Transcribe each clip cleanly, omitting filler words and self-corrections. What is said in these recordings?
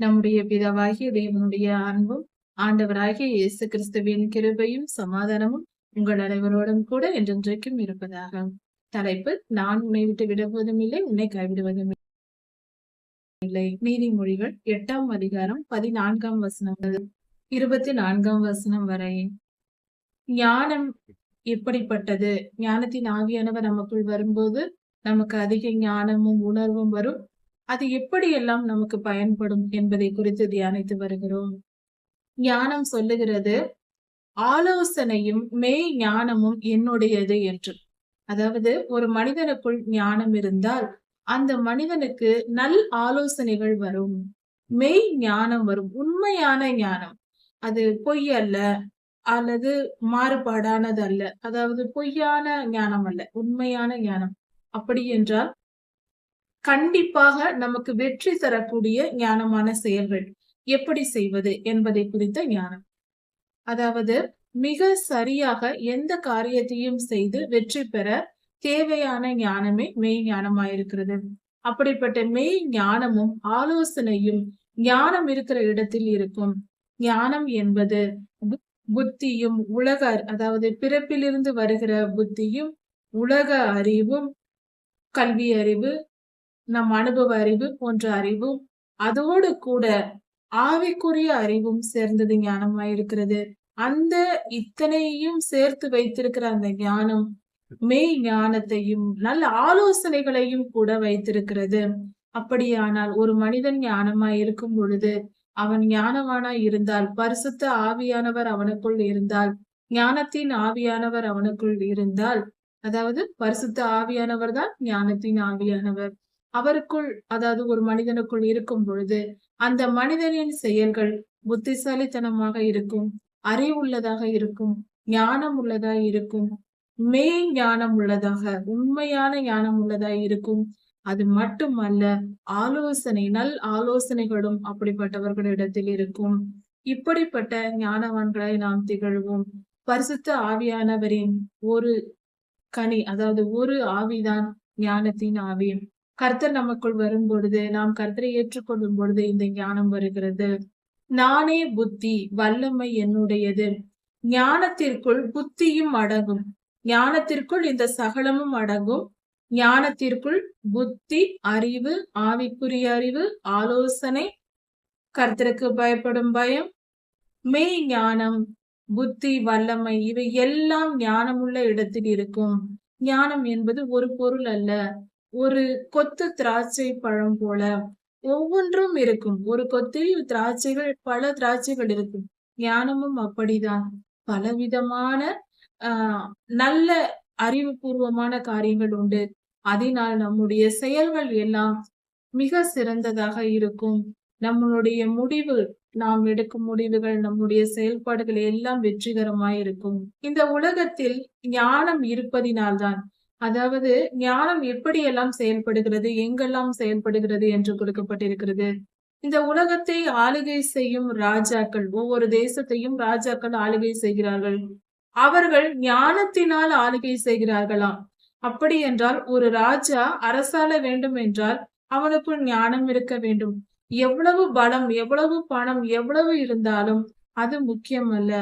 நம்முடைய பிதாவாகிய தேவனுடைய அன்பும் ஆண்டவராகிய இயேசு கிறிஸ்துவின் கிருபையும் சமாதானமும் உங்கள் அனைவரோடும் கூட என்றென்றைக்கும் இருப்பதாக. தலைப்பு: நான் உன்னை விட்டு விடுவதும் இல்லை, உன்னை கைவிடுவதும் இல்லை. நீதிமொழிகள் 8ஆம் அதிகாரம் 14ஆம் வசனம் 24ஆம் வசனம் வரை. ஞானம் எப்படிப்பட்டது? ஞானத்தின் ஆவியானவர் நமக்குள் வரும்போது நமக்கு அதிக ஞானமும் உணர்வும் வரும். அது எப்படியெல்லாம் நமக்கு பயன்படும் என்பதை குறித்து தியானித்து வருகிறோம். ஞானம் சொல்லுகிறது, ஆலோசனையும் மெய் ஞானமும் என்னுடையது என்று. அதாவது ஒரு மனிதனுக்குள் ஞானம் இருந்தால் அந்த மனிதனுக்கு நல் ஆலோசனைகள் வரும், மெய் ஞானம் வரும், உண்மையான ஞானம். அது பொய் அல்ல, அல்லது மாறுபாடானது அல்ல. அதாவது பொய்யான ஞானம் அல்ல, உண்மையான ஞானம். அப்படி என்றால் கண்டிப்பாக நமக்கு வெற்றி தரக்கூடிய ஞானமான செயல்கள் எப்படி செய்வது என்பதை குறித்த ஞானம். அதாவது மிக சரியாக எந்த காரியத்தையும் செய்து வெற்றி பெற தேவையான ஞானமே மெய் ஞானமாயிருக்கிறது. அப்படிப்பட்ட மெய் ஞானமும் ஆலோசனையும் ஞானம் இருக்கிற இடத்தில் இருக்கும். ஞானம் என்பது புத்தியும் உலக, அதாவது பிறப்பிலிருந்து வருகிற புத்தியும் உலக அறிவும் கல்வி அறிவு நம் அனுபவ அறிவு போன்ற அறிவும் அதோடு கூட ஆவிக்குரிய அறிவும் சேர்ந்தது ஞானமாயிருக்கிறது. அந்த இத்தனையும் சேர்த்து வைத்திருக்கிற அந்த ஞானம் மெய் ஞானத்தையும் நல்ல ஆலோசனைகளையும் கூட வைத்திருக்கிறது. அப்படியானால் ஒரு மனிதன் ஞானமாய் இருக்கும் பொழுது, அவன் ஞானவானாய் இருந்தால், பரிசுத்த ஆவியானவர் அவனுக்குள் இருந்தால், ஞானத்தின் ஆவியானவர் அவனுக்குள் இருந்தால், அதாவது பரிசுத்த ஆவியானவர் தான் ஞானத்தின் ஆவியானவர். அவருக்குள், அதாவது ஒரு மனிதனுக்குள் இருக்கும் பொழுது அந்த மனிதனின் செயல்கள் புத்திசாலித்தனமாக இருக்கும், அறிவுள்ளதாக இருக்கும், ஞானம் உள்ளதாக இருக்கும், மெய் ஞானம் உள்ளதாக, உண்மையான ஞானம் உள்ளதாக இருக்கும். அது மட்டுமல்ல, ஆலோசனை, நல் ஆலோசனைகளும் அப்படிப்பட்டவர்களிடத்தில் இருக்கும். இப்படிப்பட்ட ஞானவான்களை நாம் திகழ்வோம். பரிசுத்த ஆவியானவரின் ஒரு கனி, அதாவது ஒரு ஆவிதான் ஞானத்தின் ஆவி. கர்த்தர் நமக்குள் வரும் பொழுது, நாம் கர்த்தரை ஏற்றுக்கொள்ளும் பொழுது இந்த ஞானம் வருகிறது. நானே புத்தி, வல்லமை என்னுடையது. ஞானத்திற்குள் புத்தியும் அடங்கும். ஞானத்திற்குள் இந்த சகலமும் அடங்கும். ஞானத்திற்குள் புத்தி, அறிவு, ஆவிக்குரிய அறிவு, ஆலோசனை, கர்த்தருக்கு பயப்படும் பயம், மெய் ஞானம், புத்தி, வல்லமை, இவை எல்லாம் ஞானமுள்ள இடத்தில் இருக்கும். ஞானம் என்பது ஒரு பொருள் அல்ல, ஒரு கொத்து திராட்சை பழம் போல ஒவ்வொன்றும் இருக்கும். ஒரு கொத்தில் திராட்சைகள், பல திராட்சைகள் இருக்கும். ஞானமும் அப்படிதான். பலவிதமான நல்ல அறிவுபூர்வமான காரியங்கள் உண்டு. அதனால் நம்முடைய செயல்கள் எல்லாம் மிக சிறந்ததாக இருக்கும். நம்மளுடைய முடிவு, நாம் எடுக்கும் முடிவுகள், நம்முடைய செயல்பாடுகள் எல்லாம் வெற்றிகரமாய் இருக்கும். இந்த உலகத்தில் ஞானம் இருப்பதினால்தான், அதாவது ஞானம் எப்படியெல்லாம் செயல்படுகிறது, எங்கெல்லாம் செயல்படுகிறது என்று கொடுக்கப்பட்டிருக்கிறது. இந்த உலகத்தை ஆளுகை செய்யும் ராஜாக்கள், ஒவ்வொரு தேசத்தையும் ராஜாக்கள் ஆளுகை செய்கிறார்கள். அவர்கள் ஞானத்தினால் ஆளுகை செய்கிறார்களாம். அப்படி என்றால் ஒரு ராஜா அரசாள வேண்டும் என்றால் அவனுக்குள் ஞானம் இருக்க வேண்டும். எவ்வளவு பலம், எவ்வளவு பணம், எவ்வளவு இருந்தாலும் அது முக்கியம் அல்ல,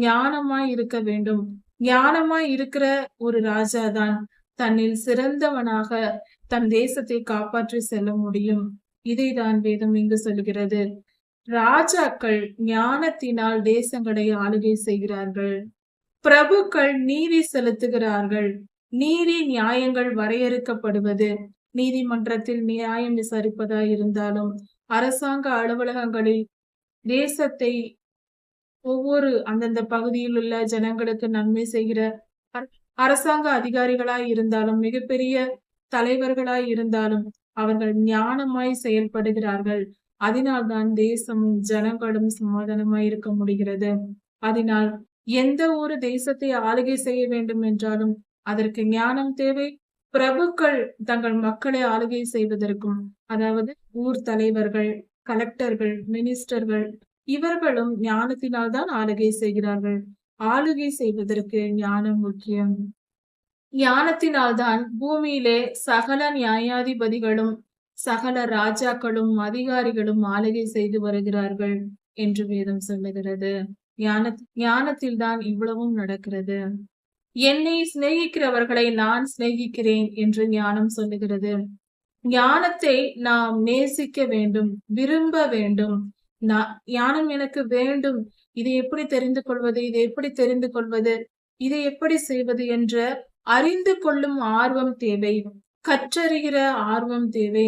ஞானமாய் இருக்க வேண்டும். ஞானமாய் இருக்கிற ஒரு ராஜாதான் தன்னில் சிறந்தவனாக தன் தேசத்தை காப்பாற்றி செல்ல முடியும். இதைதான் வேதம் இங்கு சொல்கிறது. ராஜாக்கள் ஞானத்தினால் தேசங்களை ஆளுகை செய்கிறார்கள். பிரபுக்கள் நீதி செலுத்துகிறார்கள். நீதி நியாயங்கள் வரையறுக்கப்படுவது, நீதிமன்றத்தில் நியாயம் விசாரிப்பதா இருந்தாலும், அரசாங்க அலுவலகங்களில் தேசத்தை ஒவ்வொரு அந்தந்த பகுதியில் உள்ள ஜனங்களுக்கு நன்மை செய்கிற அரசாங்க அதிகாரிகளாய் இருந்தாலும், மிகப்பெரிய தலைவர்களாய் இருந்தாலும் அவர்கள் ஞானமாய் செயல்படுகிறார்கள். அதனால்தான் தேசமும் ஜனங்களும் சமாதானமாய் இருக்க முடிகிறது. அதனால் எந்த ஒரு தேசத்தை ஆளுகை செய்ய வேண்டும் என்றாலும் அதற்கு ஞானம் தேவை. பிரபுக்கள் தங்கள் மக்களை ஆளுகை செய்வதற்கும், அதாவது ஊர் தலைவர்கள், கலெக்டர்கள், மினிஸ்டர்கள், இவர்களும் ஞானத்தினால் தான் ஆளுகை செய்கிறார்கள். ஆளுகை செய்வதற்கு ஞானம் முக்கியம். ஞானத்தினால்தான் பூமியிலே சகல நியாயாதிபதிகளும் சகல ராஜாக்களும் அதிகாரிகளும் ஆளுகை செய்து வருகிறார்கள் என்று வேதம் சொல்லுகிறது. ஞானத்தில் தான் இவ்வளவும் நடக்கிறது. என்னை சிநேகிக்கிறவர்களை நான் சிநேகிக்கிறேன் என்று ஞானம் சொல்லுகிறது. ஞானத்தை நாம் நேசிக்க வேண்டும், விரும்ப வேண்டும். ஞானம் எனக்கு வேண்டும், இதை எப்படி தெரிந்து கொள்வது, இதை எப்படி தெரிந்து கொள்வது, இதை எப்படி செய்வது என்ற அறிந்து கொள்ளும் ஆர்வம் தேவை. கற்றறிகிற ஆர்வம் தேவை.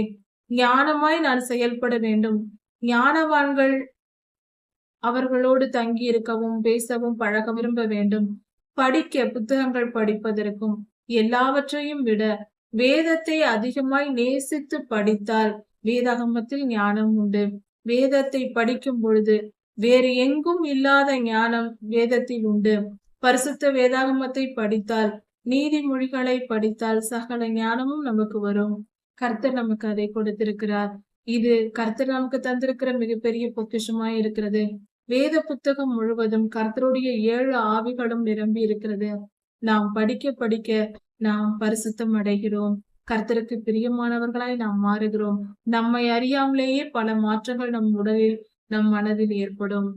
ஞானமாய் நான் செயல்பட வேண்டும். ஞானவான்கள் அவர்களோடு தங்கி இருக்கவும் பேசவும் பழக விரும்ப வேண்டும். படிக்க புத்தகங்கள் படிப்பதற்கும் எல்லாவற்றையும் விட வேதத்தை அதிகமாய் நேசித்து படித்தால் வேதாகமத்தில் ஞானம் உண்டு. வேதத்தை படிக்கும் பொழுது வேறு எங்கும் இல்லாத ஞானம் வேதத்தில் உண்டு. பரிசுத்த வேதாகமத்தை படித்தால், நீதிமொழிகளை படித்தால் சகல ஞானமும் நமக்கு வரும். கர்த்தர் நமக்கு அதை கொடுத்திருக்கிறார். இது கர்த்தர் நமக்கு தந்திருக்கிற மிகப்பெரிய பொக்கிஷமாய் இருக்கிறது. வேத புத்தகம் முழுவதும் கர்த்தருடைய 7 ஆவிகளும் நிரம்பி இருக்கிறது. நாம் படிக்க படிக்க நாம் பரிசுத்தம் அடைகிறோம். கர்த்தருக்கு பிரியமானவர்களாய் நாம் மாறுகிறோம். நம்மை அறியாமலேயே பல மாற்றங்கள் நம் உடலில், நம் மனதில் ஏற்படும்.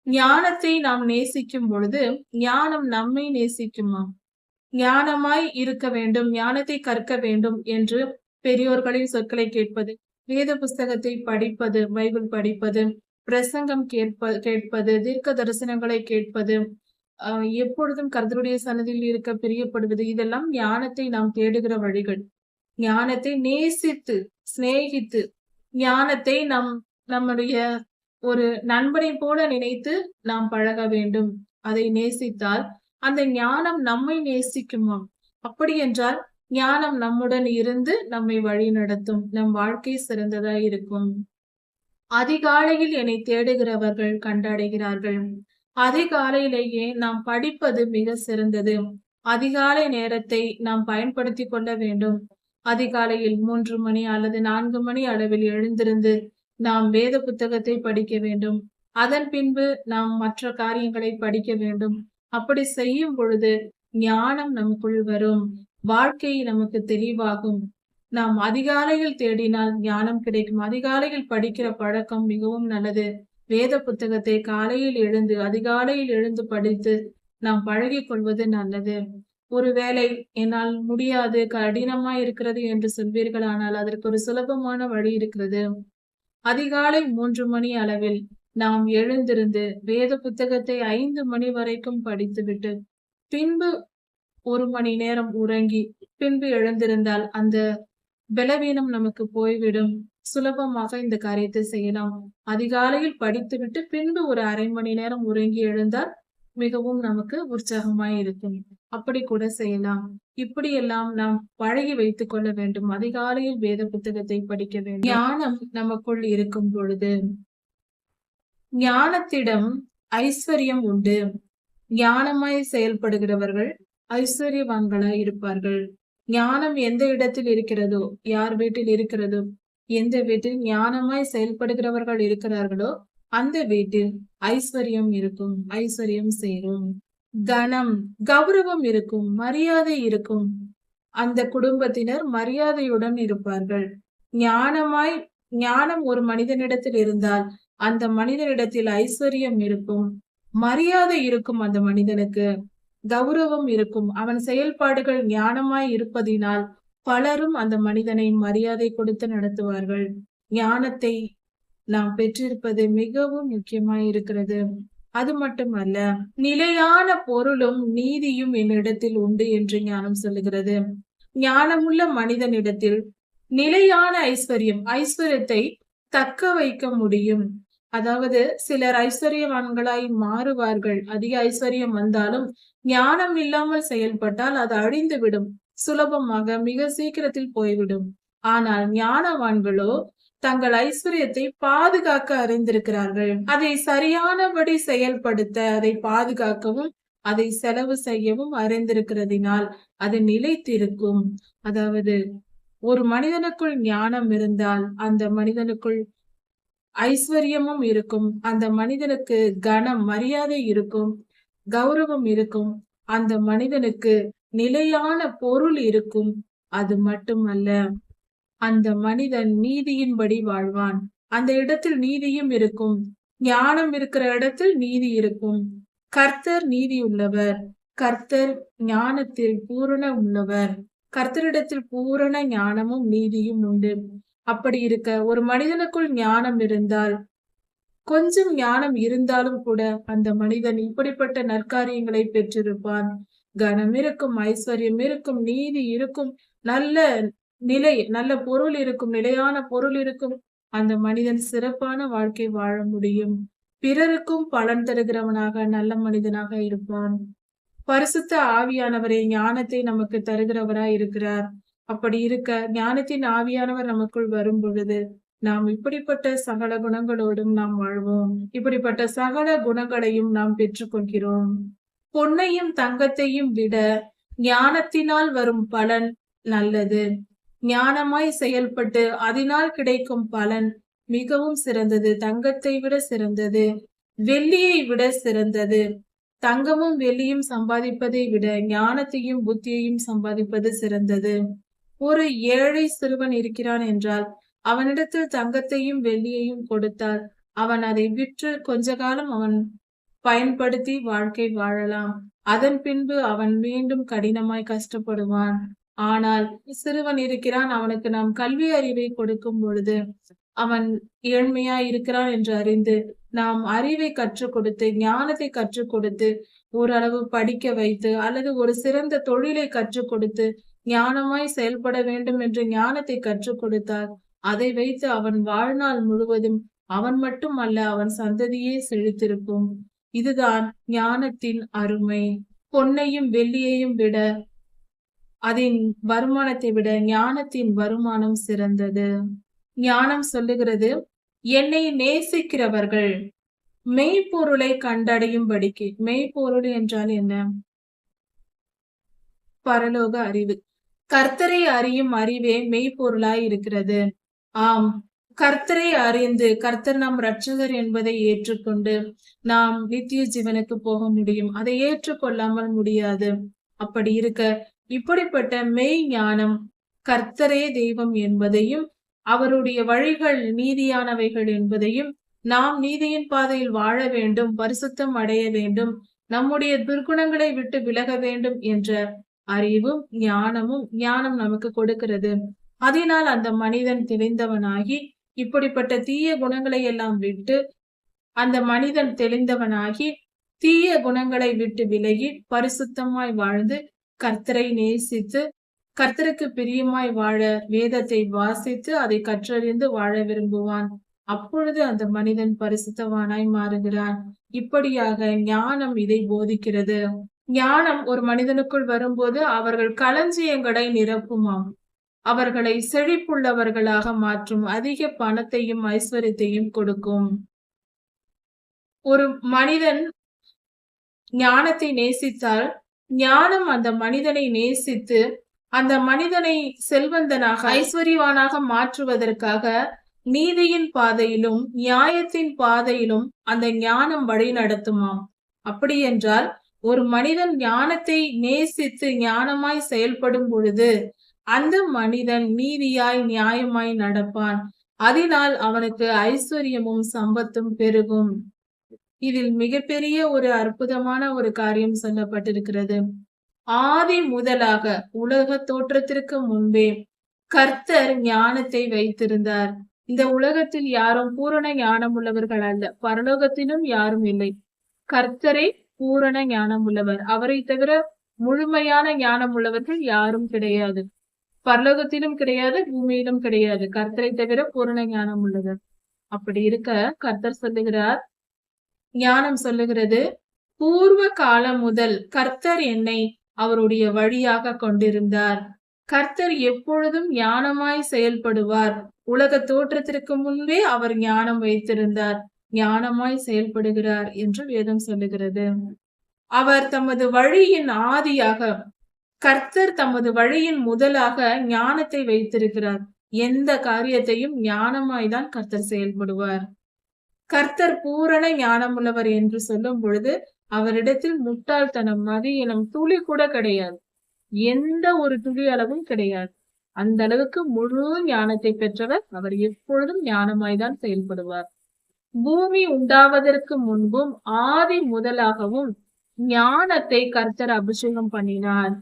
ஞானத்தை நாம் நேசிக்கும் பொழுது ஞானம் நம்மை நேசிக்குமா? ஞானமாய் இருக்க வேண்டும், ஞானத்தை கற்க வேண்டும் என்று பெரியோர்களின் சொற்களை கேட்பது, வேத புஸ்தகத்தை படிப்பது, பைபிள் படிப்பது, பிரசங்கம் கேட்பது, தீர்க்க தரிசனங்களை கேட்பது, எப்பொழுதும் கர்த்தருடைய சன்னதியில் இருக்க பிரியப்படுவது, இதெல்லாம் ஞானத்தை நாம் தேடுகிற வழிகள். ஞானத்தை நேசித்து சிநேகித்து ஞானத்தை நம்முடைய ஒரு நண்பனை போல நினைத்து நாம் பழக வேண்டும். அதை நேசித்தால் அந்த ஞானம் நம்மை நேசிக்குமா? அப்படி என்றால் ஞானம் நம்முடன் இருந்து நம்மை வழி நடத்தும். நம் வாழ்க்கை சிறந்ததாய் இருக்கும். அதிகாலையில் என்னை தேடுகிறவர்கள் கண்டடைகிறார்கள். அதிகாலையிலேயே நாம் படிப்பது மிக சிறந்தது. அதிகாலை நேரத்தை நாம் பயன்படுத்தி கொள்ள வேண்டும். அதிகாலையில் 3 மணி அல்லது 4 மணி அளவில் எழுந்திருந்து நாம் வேத புத்தகத்தை படிக்க வேண்டும். அதன் பின்பு நாம் மற்ற காரியங்களை படிக்க வேண்டும். அப்படி செய்யும் பொழுது ஞானம் நமக்குள் வரும். வாழ்க்கை நமக்கு தெளிவாகும். நாம் அதிகாலையில் தேடினால் ஞானம் கிடைக்கும். அதிகாலையில் படிக்கிற பழக்கம் மிகவும் நல்லது. வேத புத்தகத்தை காலையில் எழுந்து அதிகாலையில் எழுந்து படித்து நாம் பழகிக் கொள்வது நல்லது. ஒருவேளை என்னால் முடியாது, கடினமா இருக்கிறது என்று சொல்வீர்கள், ஆனால் அதற்கு ஒரு சுலபமான வழி இருக்கிறது. அதிகாலை 3 மணி அளவில் நாம் எழுந்திருந்து வேத புத்தகத்தை 5 மணி வரைக்கும் படித்துவிட்டு பின்பு 1 மணி நேரம் உறங்கி பின்பு எழுந்திருந்தால் அந்த பலவீனம் நமக்கு போய்விடும். சுலபமாக இந்த காரியத்தை செய்யலாம். அதிகாலையில் படித்துவிட்டு பின்பு ஒரு அரை மணி நேரம் உறங்கி எழுந்தால் மிகவும் நமக்கு உற்சாகமாய் இருக்கும். அப்படி கூட செய்யலாம். இப்படியெல்லாம் நாம் பழகி வைத்துக் கொள்ள வேண்டும். அதிகாலையில் வேத புத்தகத்தை படிக்க வேண்டும். ஞானம் நமக்குள் இருக்கும் பொழுது ஞானத்திடம் ஐஸ்வர்யம் உண்டு. ஞானமாய் செயல்படுகிறவர்கள் ஐஸ்வர்யவான்களாய் இருப்பார்கள். ஞானம் எந்த இடத்தில் இருக்கிறதோ, யார் வீட்டில் இருக்கிறதோ, எந்த வீட்டில் ஞானமாய் செயல்படுகிறவர்கள் இருக்கிறார்களோ அந்த வீட்டில் ஐஸ்வர்யம் இருக்கும், ஐஸ்வர்யம் சேரும். கனம், கௌரவம் இருக்கும், மரியாதை இருக்கும். அந்த குடும்பத்தினர் மரியாதையுடன் இருப்பார்கள். ஞானம் ஒரு மனிதனிடத்தில் இருந்தால் அந்த மனிதனிடத்தில் ஐஸ்வர்யம் இருக்கும், மரியாதை இருக்கும். அந்த மனிதனுக்கு கௌரவம் இருக்கும். அவன் செயல்பாடுகள் ஞானமாய் இருப்பதினால் பலரும் அந்த மனிதனை மரியாதை கொடுத்து நடத்துவார்கள். ஞானத்தை நாம் பெற்றிருப்பது மிகவும் முக்கியமாய் இருக்கிறது. அது மட்டுமல்ல, நிலையான பொருளும் நீதியும் என்னிடத்தில் உண்டு என்று ஞானம் சொல்லுகிறது. ஞானமுள்ள மனிதனிடத்தில் நிலையான ஐஸ்வர்யத்தை தக்க வைக்க முடியும். அதாவது சிலர் ஐஸ்வர்யவான்களாய் மாறுவார்கள். அதிக ஐஸ்வர்யம் வந்தாலும் ஞானம் இல்லாமல் செயல்பட்டால் அது அழிந்துவிடும். சுலபமாக மிக சீக்கிரத்தில் போய்விடும். ஆனால் ஞானவான்களோ தங்கள் ஐஸ்வர்யத்தை பாதுகாக்க அறிந்திருக்கிறார்கள். அதை சரியானபடி செயல்படுத்த, அதை பாதுகாக்கவும், அதை செலவு செய்யவும் அறிந்திருக்கிறதினால் அது நிலைத்திருக்கும். அதாவது ஒரு மனிதனுக்குள் ஞானம் இருந்தால் அந்த மனிதனுக்குள் ஐஸ்வர்யமும் இருக்கும். அந்த மனிதனுக்கு கனம், மரியாதை இருக்கும், கௌரவம் இருக்கும். அந்த மனிதனுக்கு நிலையான பொருள் இருக்கும். அது மட்டுமல்ல, அந்த மனிதன் நீதியின்படி வாழ்வான். அந்த இடத்தில் நீதியும் இருக்கும். ஞானம் இருக்கிற இடத்தில் நீதி இருக்கும். கர்த்தர் நீதி உள்ளவர். கர்த்தர் ஞானத்தில் பூரண உள்ளவர். கர்த்தரிடத்தில் பூரண ஞானமும் நீதியும் உண்டு. அப்படி இருக்க ஒரு மனிதனுக்குள் ஞானம் இருந்தால், கொஞ்சம் ஞானம் இருந்தாலும் கூட அந்த மனிதன் இப்படிப்பட்ட நற்காரியங்களை பெற்றிருப்பான். கனம் இருக்கும், ஐஸ்வர்யம் இருக்கும், நீதி இருக்கும், நல்ல நிலை, நல்ல பொருள் இருக்கும், நிலையான பொருள் இருக்கும். அந்த மனிதன் சிறப்பான வாழ்க்கை வாழ முடியும். பிறருக்கும் பலன் தருகிறவனாக, நல்ல மனிதனாக இருப்பான். பரிசுத்த ஆவியானவரே ஞானத்தை நமக்கு தருகிறவராய் இருக்கிறார். அப்படி இருக்க ஞானத்தின் ஆவியானவர் நமக்குள் வரும் பொழுது நாம் இப்படிப்பட்ட சகல குணங்களோடும் நாம் வாழ்வோம். இப்படிப்பட்ட சகல குணங்களையும் நாம் பெற்றுக்கொள்கிறோம். பொன்னையும் தங்கத்தையும் விட ஞானத்தினால் வரும் பலன் நல்லது. ஞானமாய் செயல்பட்டு அதனால் கிடைக்கும் பலன் மிகவும் சிறந்தது. தங்கத்தை விட சிறந்தது, வெள்ளியை விட சிறந்தது. தங்கமும் வெள்ளியும் சம்பாதிப்பதை விட ஞானத்தையும் புத்தியையும் சம்பாதிப்பது சிறந்தது. ஒரு ஏழை சிறுவன் இருக்கிறான் என்றால் அவனிடத்தில் தங்கத்தையும் வெள்ளியையும் கொடுத்தால் அவன் அதை விற்று கொஞ்ச காலம் அவன் பயன்படுத்தி வாழ்க்கை வாழலாம். அதன் பின்பு அவன் மீண்டும் கடினமாய் கஷ்டப்படுவான். ஆனால் சிறுவன் இருக்கிறான், அவனுக்கு நாம் கல்வி அறிவை கொடுக்கும் பொழுது அவன் ஏழ்மையா இருக்கிறான் என்று அறிந்து நாம் அறிவை கற்றுக் கொடுத்து, ஞானத்தை கற்றுக் கொடுத்து, ஓரளவு படிக்க வைத்து, அல்லது ஒரு சிறந்த தொழிலை கற்றுக் கொடுத்து ஞானமாய் செயல்பட வேண்டும் என்று ஞானத்தை கற்றுக் கொடுத்தால் அதை வைத்து அவன் வாழ்நாள் முழுவதும் அவன் மட்டும் அல்ல, அவன் சந்ததியே செழித்திருக்கும். இதுதான் ஞானத்தின் அருமை. பொன்னையும் வெள்ளியையும் விட, அதன் வருமானத்தை விட ஞானத்தின் வருமானம் சிறந்தது. ஞானம் சொல்லுகிறது, என்னை நேசிக்கிறவர்கள் மெய்ப்பொருளை கண்டடையும்படிக்கு. மெய்ப்பொருள் என்றால் என்ன? பரலோக அறிவு. கர்த்தரை அறியும் அறிவே மெய்ப்பொருளாய் இருக்கிறது. ஆம், கர்த்தரை அறிந்து கர்த்தர் நம் இரட்சகர் என்பதை ஏற்றுக்கொண்டு நாம் நித்திய ஜீவனுக்கு போக முடியும். அதை ஏற்றுக்கொள்ளாமல் முடியாது. அப்படி இருக்க இப்படிப்பட்ட மெய் ஞானம், கர்த்தரே தெய்வம் என்பதையும் அவருடைய வழிகள் நீதியானவைகள் என்பதையும், நாம் நீதியின் பாதையில் வாழ வேண்டும், பரிசுத்தம் அடைய வேண்டும், நம்முடைய துர்குணங்களை விட்டு விலக வேண்டும் என்ற அறிவும் ஞானம் நமக்கு கொடுக்கிறது. அதனால் அந்த மனிதன் தெளிந்தவனாகி இப்படிப்பட்ட தீய குணங்களை எல்லாம் விட்டு, அந்த மனிதன் தெளிந்தவனாகி தீய குணங்களை விட்டு விலகி பரிசுத்தமாய் வாழ்ந்து கர்த்தரை நேசித்து கர்த்தருக்கு பிரியமாய் வாழ வேதத்தை வாசித்து அதை கற்றறிந்து வாழ விரும்புவான். அப்பொழுது அந்த மனிதன் பரிசுத்தவானாய் மாறுகிறான். இப்படியாக ஞானம் இதை போதிக்கிறது. ஞானம் ஒரு மனிதனுக்குள் வரும்போது அவர்கள் களஞ்சியங்களை நிரப்புமாம். அவர்களை செழிப்புள்ளவர்களாக மாற்றும். அதிக பணத்தையும் ஐஸ்வர்யத்தையும் கொடுக்கும். ஒரு மனிதன் ஞானத்தை நேசித்தால் ஞானம் அந்த மனிதனை நேசித்து அந்த மனிதனை செல்வந்தனாக ஐஸ்வர்யவானாக மாற்றுவதற்காக நீதியின் பாதையிலும் நியாயத்தின் பாதையிலும் அந்த ஞானம் வழி நடத்துமாம். அப்படி என்றால் ஒரு மனிதன் ஞானத்தை நேசித்து ஞானமாய் செயல்படும் பொழுது அந்த மனிதன் நீதியாய் நியாயமாய் நடப்பான். அதனால் அவனுக்கு ஐஸ்வர்யமும் சம்பத்தும் பெருகும். இதில் மிகப்பெரிய ஒரு அற்புதமான ஒரு காரியம் சொல்லப்பட்டிருக்கிறது. ஆதி முதலாக உலக தோற்றத்திற்கு முன்பே கர்த்தர் ஞானத்தை வைத்திருந்தார். இந்த உலகத்தில் யாரும் பூரண ஞானம் உள்ளவர்கள் அல்ல, பரலோகத்திலும் யாரும் இல்லை. கர்த்தரை பூரண ஞானம் உள்ளவர். அவரை தவிர முழுமையான ஞானம் உள்ளவர்கள் யாரும் கிடையாது. பரலோகத்திலும் கிடையாது, பூமியிலும் கிடையாது. கர்த்தரை தவிர பூரண ஞானம் உள்ளவர். அப்படி இருக்க கர்த்தர் சொல்லுகிறார், ஞானம் சொல்லுகிறது, பூர்வ காலம் முதல் கர்த்தர் என்னை அவருடைய வழியாக கொண்டிருந்தார். கர்த்தர் எப்பொழுதும் ஞானமாய் செயல்படுவார். உலக தோற்றத்திற்கு முன்பே அவர் ஞானம் வைத்திருந்தார், ஞானமாய் செயல்படுகிறார் என்று வேதம் சொல்லுகிறது. அவர் தமது வழியின் ஆதியாக, கர்த்தர் தமது வழியின் முதலாக ஞானத்தை வைத்திருக்கிறார். எந்த காரியத்தையும் ஞானமாய்தான் கர்த்தர் செயல்படுவார். கர்த்தர் பூரண ஞானம் உள்ளவர் என்று சொல்லும் பொழுது அவரிடத்தில் முட்டாள்தனம், மதியினம் துளி கூட கிடையாது. எந்த ஒரு துளி அளவும் கிடையாது. அந்த அளவுக்கு முழு ஞானத்தை பெற்றவர். அவர் எப்பொழுதும் ஞானமாய்தான் செயல்படுவார். பூமி உண்டாவதற்கு முன்பும் ஆதி முதலாகவும் ஞானத்தை கர்த்தர் அபிஷேகம் பண்ணினார்.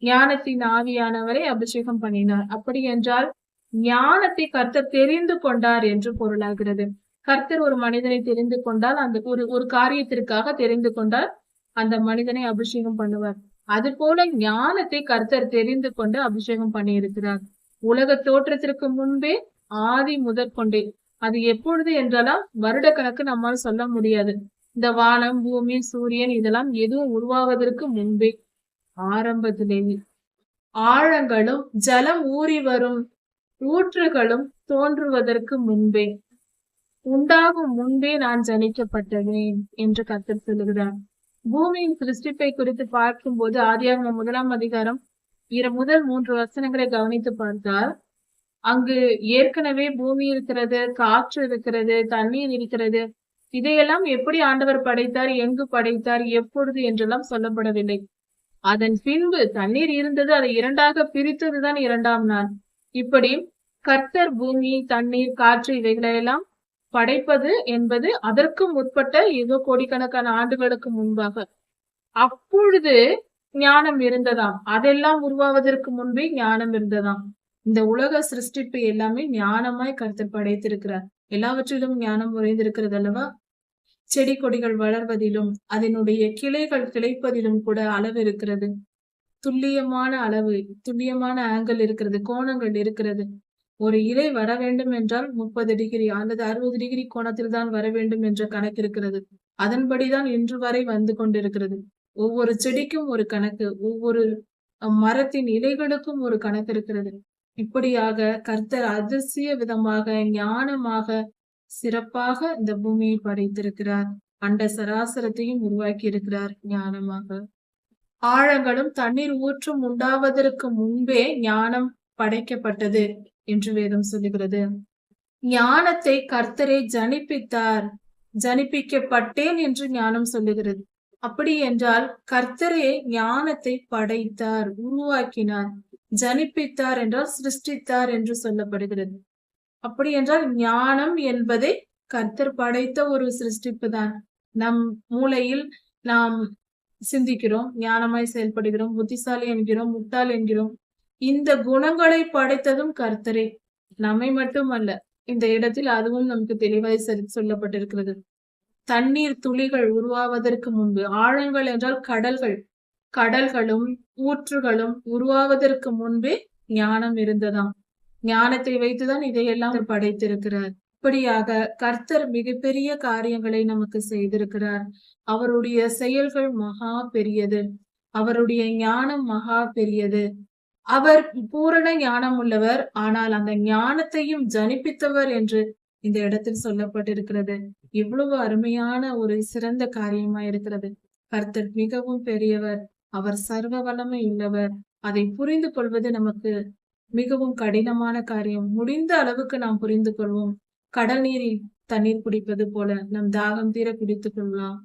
ஞானத்தின் ஆவியானவரை அபிஷேகம் பண்ணினார். அப்படி என்றால் ஞானத்தை கர்த்தர் தெரிந்து கொண்டார் என்று பொருளாகிறது. கர்த்தர் ஒரு மனிதனை தெரிந்து கொண்டால், அந்த ஒரு காரியத்திற்காக தெரிந்து கொண்டால் அந்த மனிதனை அபிஷேகம் பண்ணுவார். அது போல ஞானத்தை கர்த்தர் தெரிந்து கொண்டு அபிஷேகம் பண்ணி இருக்கிறார். உலக தோற்றத்திற்கு முன்பே, ஆதி முதற்கொண்டே. அது எப்பொழுது என்றாலும் வருட கணக்கு நம்மால் சொல்ல முடியாது. இந்த வானம், பூமி, சூரியன் இதெல்லாம் எதுவும் உருவாவதற்கு முன்பே, ஆரம்பத்திலேயே ஆழங்களும் ஜலம் ஊறி வரும் ஊற்றுகளும் தோன்றுவதற்கு முன்பே, உண்டாகும் முன்பே நான் ஜனிக்கப்பட்டவேன் என்று கர்த்தர் சொல்லுகிறார். பூமியின் சிருஷ்டிப்பை குறித்து பார்க்கும்போது ஆதியாகமம் 1ஆம் அதிகாரம் முதல் 3 வசனங்களை கவனித்து பார்த்தால், அங்கு ஏற்கனவே பூமி இருக்கிறது, காற்று இருக்கிறது, தண்ணீர் இருக்கிறது. இதையெல்லாம் எப்படி ஆண்டவர் படைத்தார், எங்கு படைத்தார், எப்பொழுது என்றெல்லாம் சொல்லப்படவில்லை. அதன் பின்பு தண்ணீர் இருந்தது, அதை 2ஆக பிரித்ததுதான் 2ஆம் நாள். இப்படி கர்த்தர் பூமி, தண்ணீர், காற்று இவைகளெல்லாம் படைப்பது என்பது அதற்கு முற்பட்ட ஏதோ கோடிக்கணக்கான ஆண்டுகளுக்கு முன்பாக. அப்பொழுது ஞானம் இருந்ததாம். அதெல்லாம் உருவாவதற்கு முன்பே ஞானம் இருந்ததாம். இந்த உலக சிருஷ்டிப்பு எல்லாமே ஞானமாய் கர்த்தர் படைத்திருக்கிறார். எல்லாவற்றிலும் ஞானம் உறைந்திருக்கிறது அல்லவா? செடி கொடிகள் வளர்வதிலும் அதனுடைய கிளைகள் கிளைப்பதிலும் கூட அளவு இருக்கிறது. துல்லியமான அளவு, துல்லியமான ஆங்கிள் இருக்கிறது, கோணங்கள் இருக்கிறது. ஒரு இலை வர வேண்டும் என்றால் 30 டிகிரி அல்லது 60 டிகிரி கோணத்தில் தான் வர வேண்டும் என்ற கணக்கு இருக்கிறது. அதன்படிதான் இன்று வரை வந்து கொண்டிருக்கிறது. ஒவ்வொரு செடிக்கும் ஒரு கணக்கு, ஒவ்வொரு மரத்தின் இலைகளுக்கும் ஒரு கணக்கு இருக்கிறது. இப்படியாக கர்த்தர் அதிசய விதமாக, ஞானமாக, சிறப்பாக இந்த பூமியை படைத்திருக்கிறார். அண்ட சராசரத்தையும் உருவாக்கி இருக்கிறார் ஞானமாக. ஆழங்களும் தண்ணீர் ஊற்றும் உண்டாவதற்கு முன்பே ஞானம் படைக்கப்பட்டது என்று வேதம் சொல்லுகிறது. ஞானத்தை கர்த்தரே ஜனிப்பித்தார். ஜனிப்பிக்கப்பட்டேன் என்று ஞானம் சொல்லுகிறது. அப்படி என்றால் கர்த்தரே ஞானத்தை படைத்தார், உருவாக்கினார். ஜனிப்பித்தார் என்றால் சிருஷ்டித்தார் என்று சொல்லப்படுகிறது. அப்படி என்றால் ஞானம் என்பதை கர்த்தர் படைத்த ஒரு சிருஷ்டிப்பு தான். நம் மூளையில் நாம் சிந்திக்கிறோம், ஞானமாய் செயல்படுகிறோம், புத்திசாலி என்கிறோம், முட்டாள் என்கிறோம். இந்த குணங்களை படைத்ததும் கர்த்தரே, நம்மை மட்டுமல்ல. இந்த இடத்தில் அதுவும் நமக்கு தெளிவாய் சொல்லப்பட்டிருக்கிறது. தண்ணீர் துளிகள் உருவாவதற்கு முன்பு, ஆழங்கள் என்றால் கடல்கள், கடல்களும் ஊற்றுகளும் உருவாவதற்கு முன்பே ஞானம் இருந்ததாம். ஞானத்தை வைத்துதான் இதையெல்லாம் படைத்திருக்கிறார். இப்படியாக கர்த்தர் மிகப்பெரிய காரியங்களை நமக்கு செய்திருக்கிறார். அவருடைய செயல்கள் மகா பெரியது. அவருடைய ஞானம் மகா பெரியது. அவர் பூரண ஞானம் உள்ளவர். ஆனால் அந்த ஞானத்தையும் ஜனிப்பித்தவர் என்று இந்த இடத்தில் சொல்லப்பட்டிருக்கிறது. இவ்வளவு அருமையான ஒரு சிறந்த காரியமா இருக்கிறது. கர்த்தர் மிகவும் பெரியவர். அவர் சர்வ வல்லமை உள்ளவர். அதை புரிந்து கொள்வது நமக்கு மிகவும் கடினமான காரியம். முடிந்த அளவுக்கு நாம் புரிந்து கொள்வோம். கடல் நீரில் தண்ணீர் குடிப்பது போல நம் தாகம் தீர குடித்துக் கொள்ளலாம்.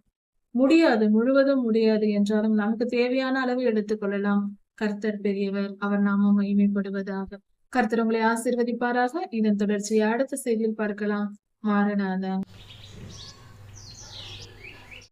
முடியாது, முழுவதும் முடியாது என்றாலும் நமக்கு தேவையான அளவு எடுத்துக்கொள்ளலாம். கர்த்தர் பெரியவர். அவர் நாமம் மகிமைப்படுவதாக. கர்த்தர் உங்களை ஆசீர்வதிப்பாராக. இதன் தொடர்ச்சியை அடுத்த செய்தியில் பார்க்கலாம். மாரநாதா.